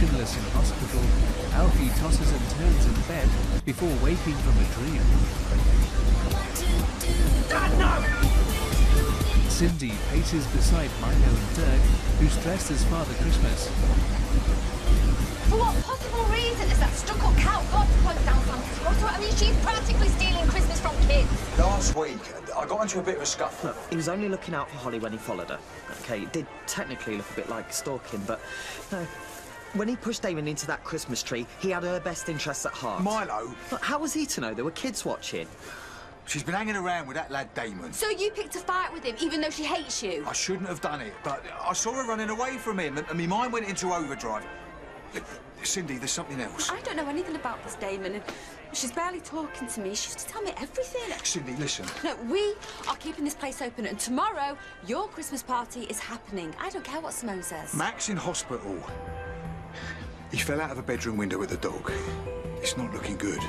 Motionless in hospital, Alfie tosses and turns in bed before waking from a dream. Dad, no! Cindy paces beside Milo and Dirk, who's dressed as Father Christmas. For what possible reason is that stuck-up cow got to point down Santa's grotto? I mean, she's practically stealing Christmas from kids. Last week, I got into a bit of a scuffle. Look, he was only looking out for Holly when he followed her. OK, it did technically look a bit like stalking, but no. When he pushed Damon into that Christmas tree, he had her best interests at heart. Milo. Look, how was he to know there were kids watching? She's been hanging around with that lad Damon. So you picked a fight with him, even though she hates you? I shouldn't have done it, but I saw her running away from him, and my mind went into overdrive. Cindy, there's something else. I don't know anything about this Damon, and she's barely talking to me. She used to tell me everything. Cindy, listen. No, we are keeping this place open, and tomorrow, your Christmas party is happening. I don't care what Smo says. Mac's in hospital. He fell out of a bedroom window with a dog. It's not looking good.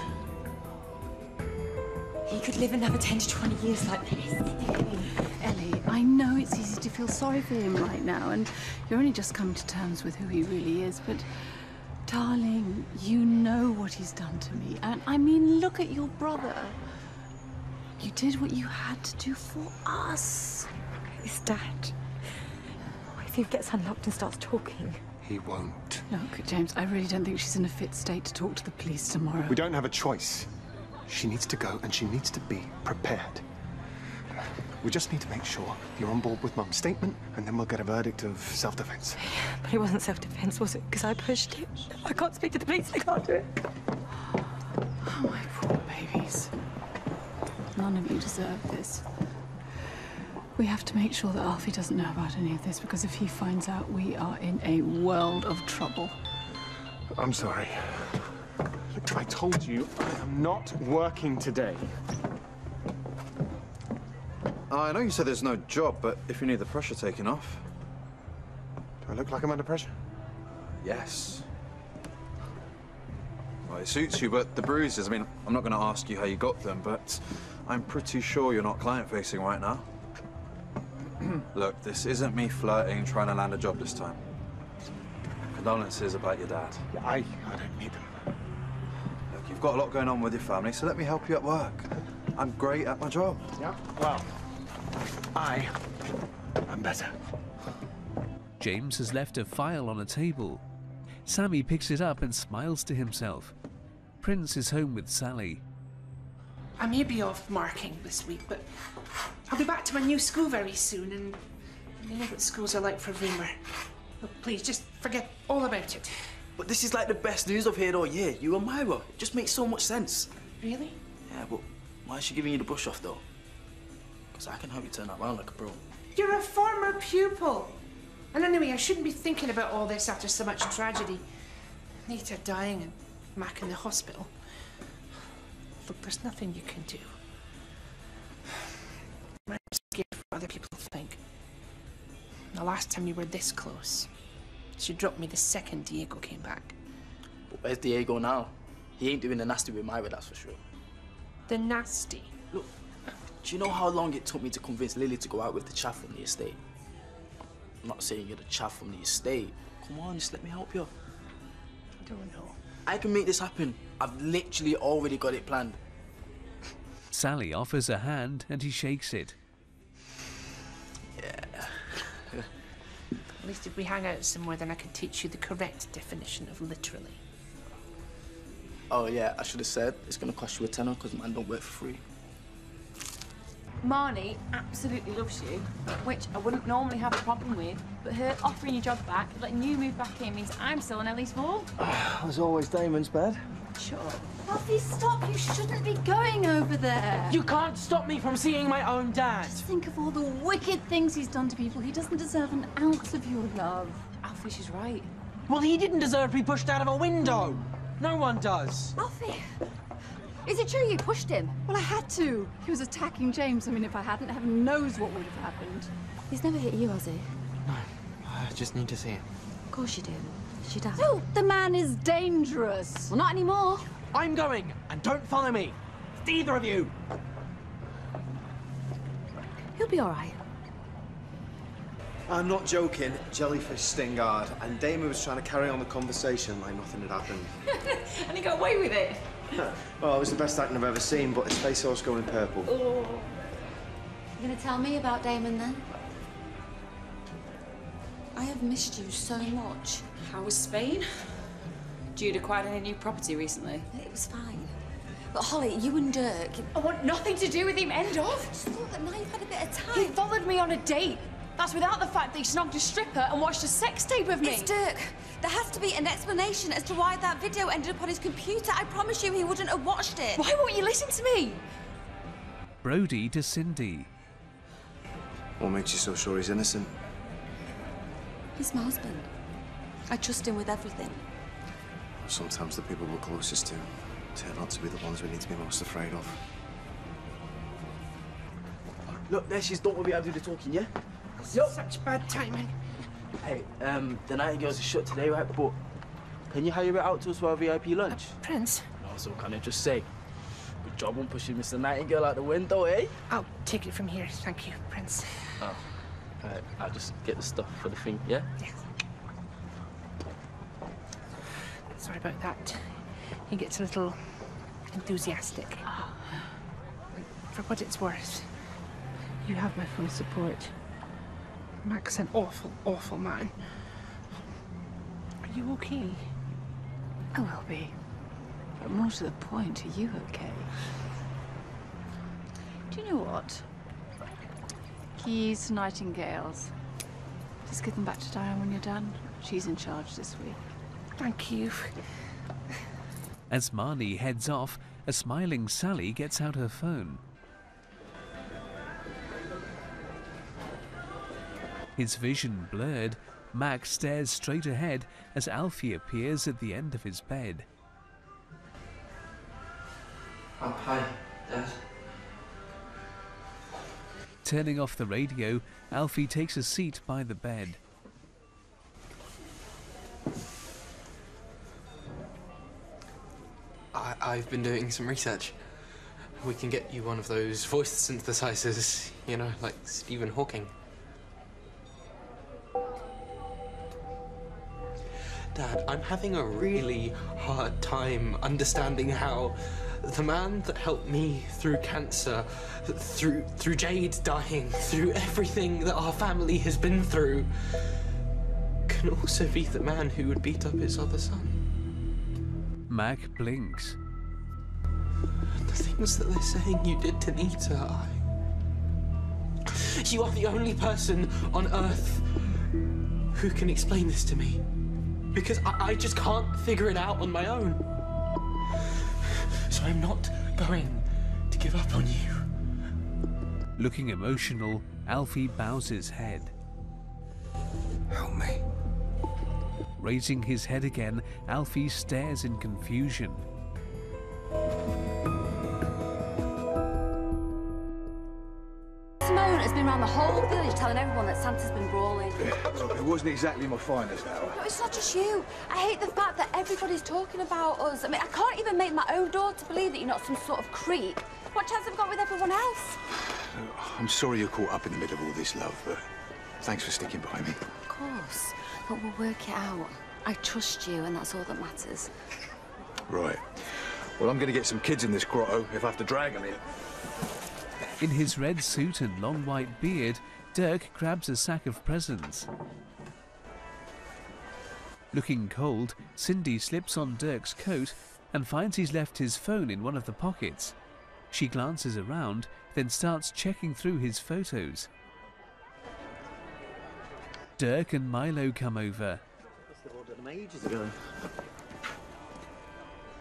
He could live another 10 to 20 years like this. Ellie, I know it's easy to feel sorry for him right now, and you're only just coming to terms with who he really is, but darling, you know what he's done to me. And I mean, look at your brother. You did what you had to do for us. His dad. If he gets unlocked and starts talking. He won't. Look, James, I really don't think she's in a fit state to talk to the police tomorrow. We don't have a choice. She needs to go, and she needs to be prepared. We just need to make sure you're on board with Mum's statement, and then we'll get a verdict of self-defense. But it wasn't self-defense, was it? Because I pushed it. I can't speak to the police. I can't do it. Oh, my poor babies. None of you deserve this. We have to make sure that Alfie doesn't know about any of this, because if he finds out, we are in a world of trouble. I'm sorry. Look, I told you I am not working today. I know you said there's no job, but if you need the pressure taken off... Do I look like I'm under pressure? Yes. Well, it suits you, but the bruises, I mean, I'm not going to ask you how you got them, but I'm pretty sure you're not client-facing right now. Look, this isn't me flirting, trying to land a job this time. Condolences about your dad. Yeah, I don't need them. Look, you've got a lot going on with your family, so let me help you at work. I'm great at my job. Yeah, well, I am better. James has left a file on a table. Sammy picks it up and smiles to himself. Prince is home with Sally. I may be off marking this week, but I'll be back to my new school very soon, and you know what schools are like for Reamer. Look, please, just forget all about it. But this is like the best news I've heard all year. You and Myra. It just makes so much sense. Really? Yeah, but why is she giving you the brush off, though? Because I can help you turn that around like a pro. You're a former pupil. And anyway, I shouldn't be thinking about all this after so much tragedy. Nita dying and Mac in the hospital. Look, there's nothing you can do. I'm scared of what other people think. The last time you were this close, she dropped me the second Diego came back. But where's Diego now? He ain't doing the nasty with Myra, that's for sure. The nasty? Look, do you know how long it took me to convince Lily to go out with the chaff from the estate? I'm not saying you're the chaff from the estate. Come on, just let me help you. I don't know. I can make this happen. I've literally already got it planned. Sally offers a hand and he shakes it. Yeah. At least if we hang out somewhere, then I can teach you the correct definition of literally. Oh yeah, I should have said it's gonna cost you a tenner because man don't work for free. Marnie absolutely loves you, which I wouldn't normally have a problem with, but her offering your job back, letting you move back in, means I'm still on Ellie's floor. As always, Damon's bed. Sure. Alfie, stop! You shouldn't be going over there! You can't stop me from seeing my own dad! Just think of all the wicked things he's done to people. He doesn't deserve an ounce of your love. Alfie, she's right. Well, he didn't deserve to be pushed out of a window! No one does! Alfie! Is it true you pushed him? Well, I had to. He was attacking James. I mean, if I hadn't, heaven knows what would have happened. He's never hit you, has he? No, I just need to see him. Of course you do. She does. Oh, the man is dangerous. Well, not anymore. I'm going, and don't follow me. It's either of you. He'll be all right. I'm not joking. Jellyfish sting hard, and Damon was trying to carry on the conversation like nothing had happened. And he got away with it. Well, it was the best acting I've ever seen, but his face was going purple. Oh. You gonna tell me about Damon then? I have missed you so much. How was Spain? Jude acquired any new property recently? It was fine. But Holly, you and Dirk... I want nothing to do with him, end of. I just thought that now you've had a bit of time. He followed me on a date. That's without the fact that he snogged a stripper and watched a sex tape of me. It's Dirk. There has to be an explanation as to why that video ended up on his computer. I promise you he wouldn't have watched it. Why won't you listen to me? Brody to Cindy. What makes you so sure he's innocent? He's my husband. I trust him with everything. Sometimes the people we're closest to turn out to be the ones we need to be most afraid of. Look, there she is. Don't worry, I'll do the talking, yeah? Such bad timing. Hey, the Nightingales are shut today, right? But can you hire it out to us for our VIP lunch? Prince? Also, can I just say, good job on pushing Mr. Nightingale out the window, eh? I'll take it from here, thank you, Prince. Oh, right. I'll just get the stuff for the thing, yeah? Yes. Sorry about that. He gets a little enthusiastic. For what it's worth, you have my full support. Mac's an awful, awful man. Are you okay? I will be. But more to the point, are you okay? Do you know what? Keys to Nightingales. Just get them back to Diane when you're done. She's in charge this week. Thank you. As Marnie heads off, a smiling Sally gets out her phone. His vision blurred, Mac stares straight ahead as Alfie appears at the end of his bed. Oh, hi, Dad. Turning off the radio, Alfie takes a seat by the bed. I've been doing some research. We can get you one of those voice synthesizers, you know, like Stephen Hawking. Dad, I'm having a really hard time understanding how the man that helped me through cancer, through Jade dying, through everything that our family has been through, can also be the man who would beat up his other son. Mac blinks. The things that they're saying you did to Nita, you are the only person on Earth who can explain this to me. Because I just can't figure it out on my own. So I'm not going to give up on you. Looking emotional, Alfie bows his head. Help me. Raising his head again, Alfie stares in confusion. Simone has been around the whole village telling everyone that Santa's been brawling. Look, it wasn't exactly my finest hour. No, it's not just you. I hate the fact that everybody's talking about us. I mean, I can't even make my own daughter believe that you're not some sort of creep. What chance have I got with everyone else? I'm sorry you're caught up in the middle of all this, love, but thanks for sticking by me. Of course. But we'll work it out. I trust you, and that's all that matters. Right. Well, I'm going to get some kids in this grotto if I have to drag them in. In his red suit and long white beard, Dirk grabs a sack of presents. Looking cold, Cindy slips on Dirk's coat and finds he's left his phone in one of the pockets. She glances around, then starts checking through his photos. Dirk and Milo come over.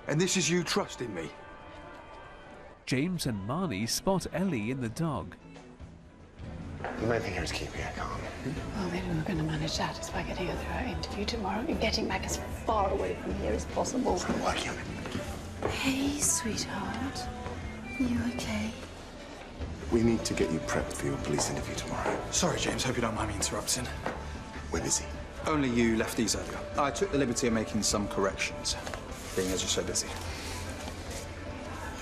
And this is you trusting me? James and Marnie spot Ellie in the dog. The main thing here is keeping her calm. Well, maybe we're going to manage that just by getting her through our interview tomorrow and getting back as far away from here as possible. I'm working on it. Hey, sweetheart. You okay? We need to get you prepped for your police interview tomorrow. Sorry, James. Hope you don't mind me interrupting. We're busy. Only you left these earlier. I took the liberty of making some corrections, being as you're so busy.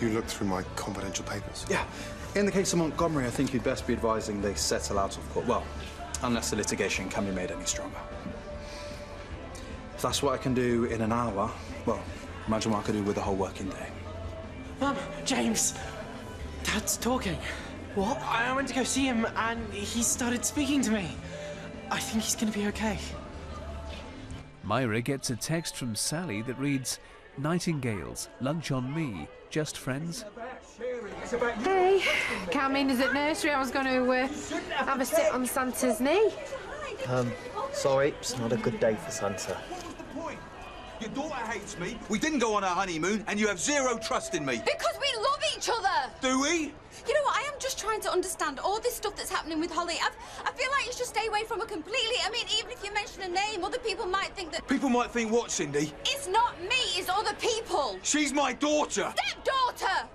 You looked through my confidential papers? Yeah. In the case of Montgomery, I think you'd best be advising they settle out of court. Well, Unless the litigation can be made any stronger. If that's what I can do in an hour, well, imagine what I could do with a whole working day. Mum, James, Dad's talking. What? I went to go see him and he started speaking to me. I think he's gonna be okay. Myra gets a text from Sally that reads, "Nightingales, lunch on me, just friends." Hey, came in as at nursery. I was going to have a sit on Santa's knee. Sorry, it's not a good day for Santa. Your daughter hates me. We didn't go on our honeymoon, and you have zero trust in me. Because we love each other! Do we? You know what, I am just trying to understand all this stuff that's happening with Holly. I feel like you should stay away from her completely. I mean, even if you mention a name, other people might think that... People might think what, Cindy? It's not me, it's other people. She's my daughter. Stepdaughter!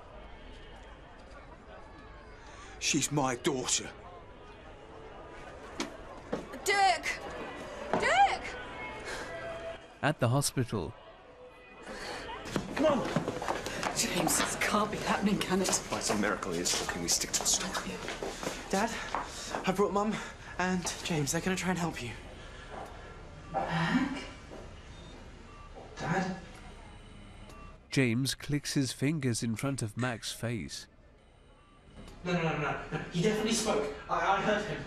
She's my daughter. Dirk! Dirk! At the hospital, Mum! James, this can't be happening, can it? By some miracle, he is talking. We stick to the story. Dad, I brought Mum and James. They're gonna try and help you. Dad? James clicks his fingers in front of Mac's face. No. He definitely spoke. I heard him.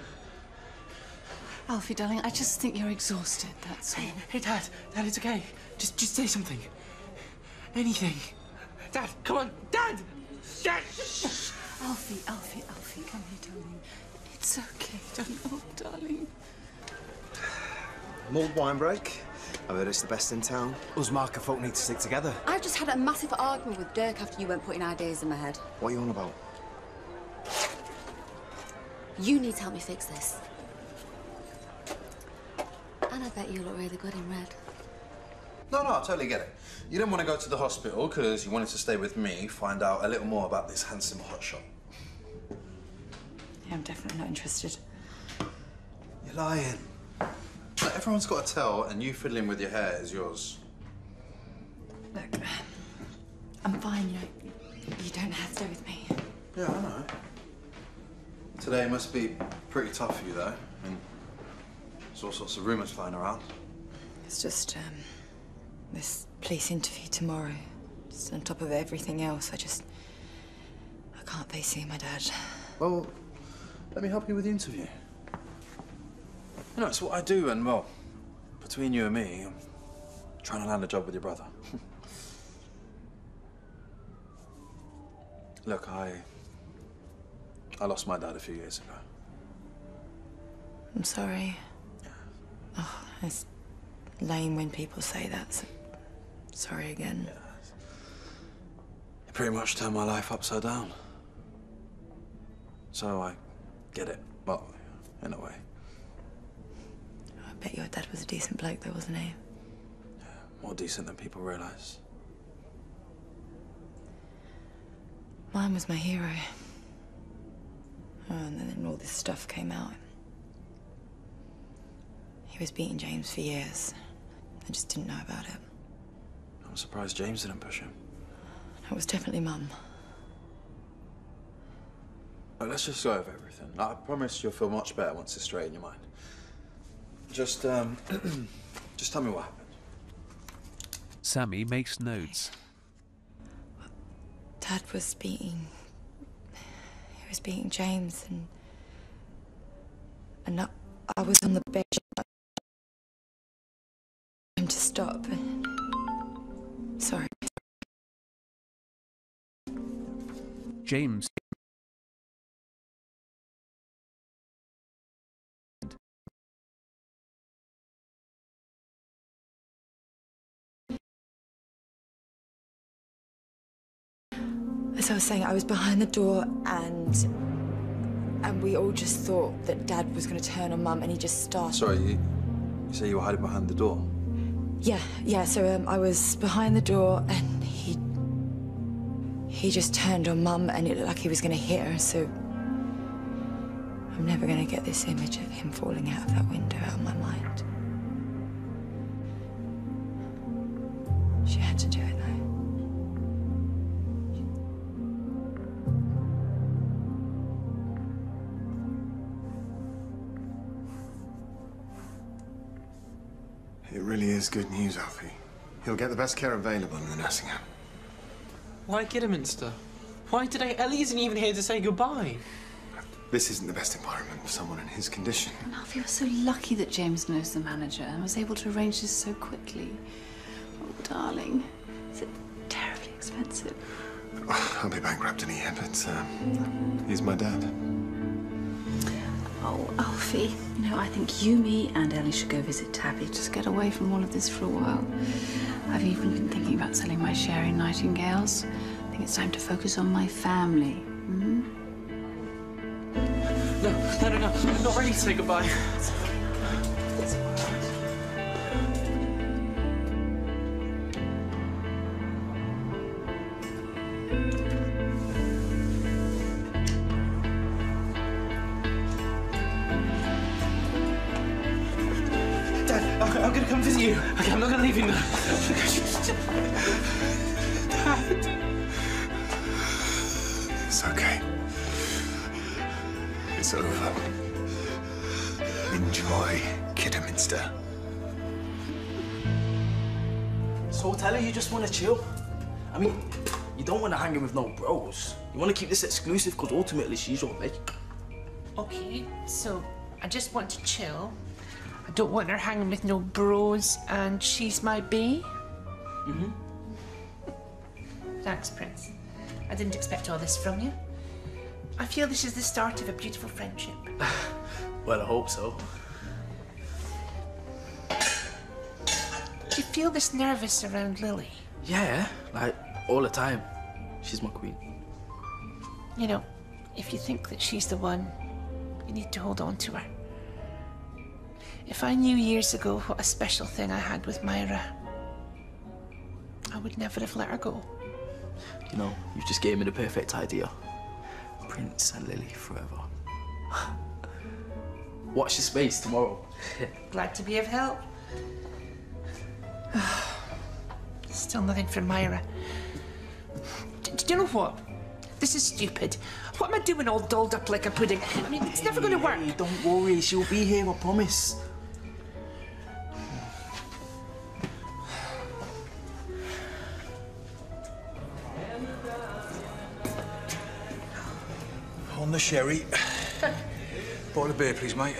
Alfie, darling, I just think you're exhausted, that's all. Hey, Dad. Dad, it's okay. Just say something. Anything. Dad, come on. Dad! Dad! Alfie, come here, darling. It's okay, darling. Mulled wine break. I heard it's the best in town. Us Marker folk need to stick together. I've just had a massive argument with Dirk after you went putting ideas in my head. What are you on about? You need to help me fix this. And I bet you look really good in red. No, I totally get it. You didn't want to go to the hospital because you wanted to stay with me, find out a little more about this handsome hotshot. Yeah, I'm definitely not interested. You're lying. Like, everyone's got a tell, and you fiddling with your hair is yours. Look, I'm fine, you know. You don't have to stay with me. Yeah, I know. Today must be pretty tough for you, though. I mean, there's all sorts of rumours flying around. It's just, this police interview tomorrow. Just on top of everything else, I can't face seeing my dad. Well, let me help you with the interview. You know, it's what I do, and, well, between you and me, I'm trying to land a job with your brother. Look, I lost my dad a few years ago. I'm sorry. Oh, it's lame when people say that, so sorry again. Yeah. You pretty much turned my life upside down. So I get it. Well, in a way. I bet your dad was a decent bloke though, wasn't he? Yeah, more decent than people realise. Mine was my hero. Oh, and then all this stuff came out. He was beating James for years. I just didn't know about it. I'm surprised James didn't push him. It was definitely Mum. Right, let's just go over everything. I promise you'll feel much better once it's straight in your mind. Just tell me what happened. Sammy makes notes. Dad was beating... He was beating James and I was on the bed him to stop. Sorry. James. As I was saying, I was behind the door and we all just thought that Dad was going to turn on Mum and he just started... Sorry, you say you were hiding behind the door? Yeah, so I was behind the door and he just turned on Mum and it looked like he was going to hit her, so... I'm never going to get this image of him falling out of that window out of my mind. She had to do it, though. is good news, Alfie. He'll get the best care available in the nursing home. Why Kidderminster? Why today? Ellie isn't even here to say goodbye. This isn't the best environment for someone in his condition. And Alfie was so lucky that James knows the manager and was able to arrange this so quickly. Oh, darling. Is it terribly expensive? I'll be bankrupt in a year, but he's my dad. Oh, Alfie, you know, I think you, me, and Ellie should go visit Tabby. Just get away from all of this for a while. I've even been thinking about selling my share in Nightingales. I think it's time to focus on my family. Hmm? No, I'm not ready to say goodbye. I'm gonna come visit you. Okay, I'm not gonna leave you now. Dad. It's okay. It's over. Enjoy Kidderminster. So tell her you just want to chill. I mean, you don't want to hang in with no bros. You want to keep this exclusive because ultimately she's your bitch. Okay, so I just want to chill. I don't want her hanging with no bros, and she's my bae. Mm-hmm. Thanks, Prince. I didn't expect all this from you. I feel this is the start of a beautiful friendship. Well, I hope so. Do you feel this nervous around Lily? Yeah, like all the time. She's my queen. You know, if you think that she's the one, you need to hold on to her. If I knew years ago what a special thing I had with Myra, I would never have let her go. You know, you've just gave me the perfect idea. Prince and Lily forever. Watch your space tomorrow. Glad to be of help. Still nothing from Myra. Do you know what? This is stupid. What am I doing all dolled up like a pudding? I mean, it's never going to work. Hey, don't worry, she'll be here, I promise. On the sherry. Bottle of beer, please, mate.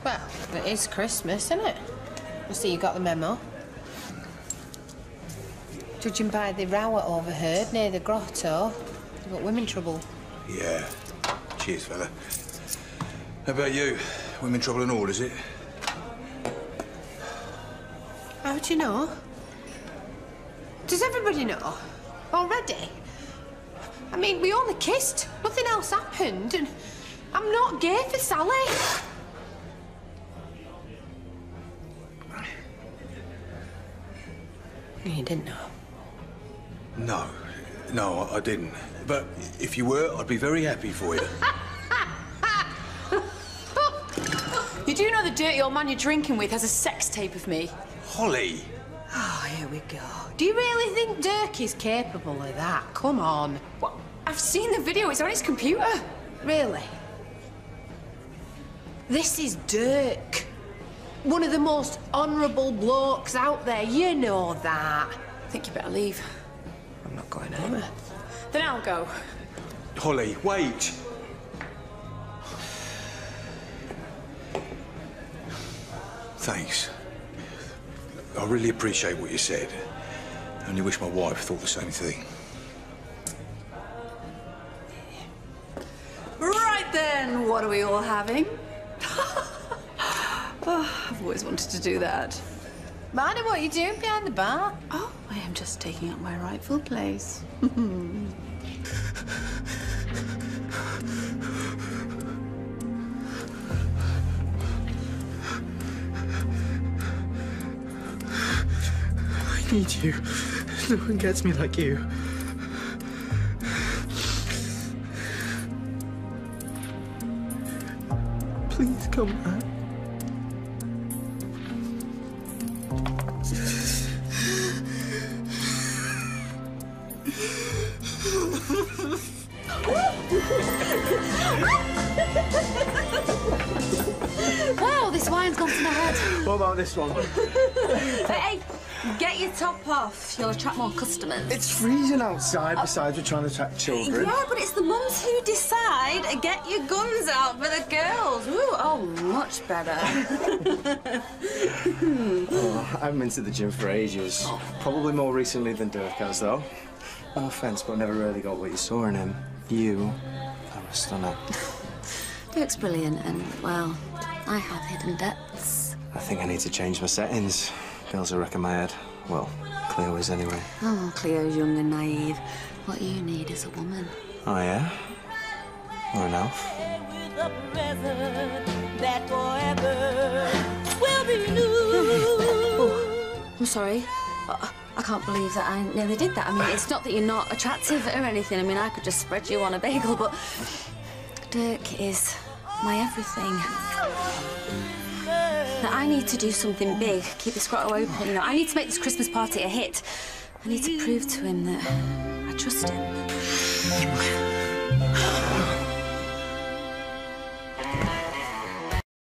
Well, it is Christmas, isn't it? I see you got the memo. Judging by the row I overheard near the grotto, you've got women trouble. Yeah. Cheers, fella. How about you? Women trouble and all, is it? How do you know? Does everybody know? Already? I mean, we only kissed. Nothing else happened, and I'm not gay for Sally. You didn't know? No, I didn't. But if you were, I'd be very happy for you. You do know the dirty old man you're drinking with has a sex tape of me? Holly! Oh, here we go. Do you really think Dirk is capable of that? Come on. What? I've seen the video. It's on his computer. Really? This is Dirk. One of the most honourable blokes out there. You know that. I think you better leave. I'm not going anywhere. Then I'll go. Holly, wait! Thanks. I really appreciate what you said. I only wish my wife thought the same thing. Right then, what are we all having? Oh, I've always wanted to do that. Marty, what are you doing behind the bar? Oh, I am just taking up my rightful place. I need you. No one gets me like you. Please come back. Well, this wine's gone to my head. What about this one? Hey, get your top off. You'll attract more customers. It's freezing outside. Besides, we're trying to attract children. Yeah, but it's the mums who decide. Get your guns out for the girls. Ooh, oh, much better. Oh, I haven't been to the gym for ages. Probably more recently than Dirk has, though. No offence, but I never really got what you saw in him. You are a stunner. Dirk's brilliant, and, well, I have hidden depths. I think I need to change my settings. Girls are wrecking my head. Well, Cleo is anyway. Oh, Cleo's young and naive. What you need is a woman. Oh, yeah? Or an elf? Oh, I'm sorry. I can't believe that I nearly did that. I mean, it's not that you're not attractive or anything. I mean, I could just spread you on a bagel, but Dirk is my everything. Now, I need to do something big, keep this grotto open. You know, I need to make this Christmas party a hit. I need to prove to him that I trust him.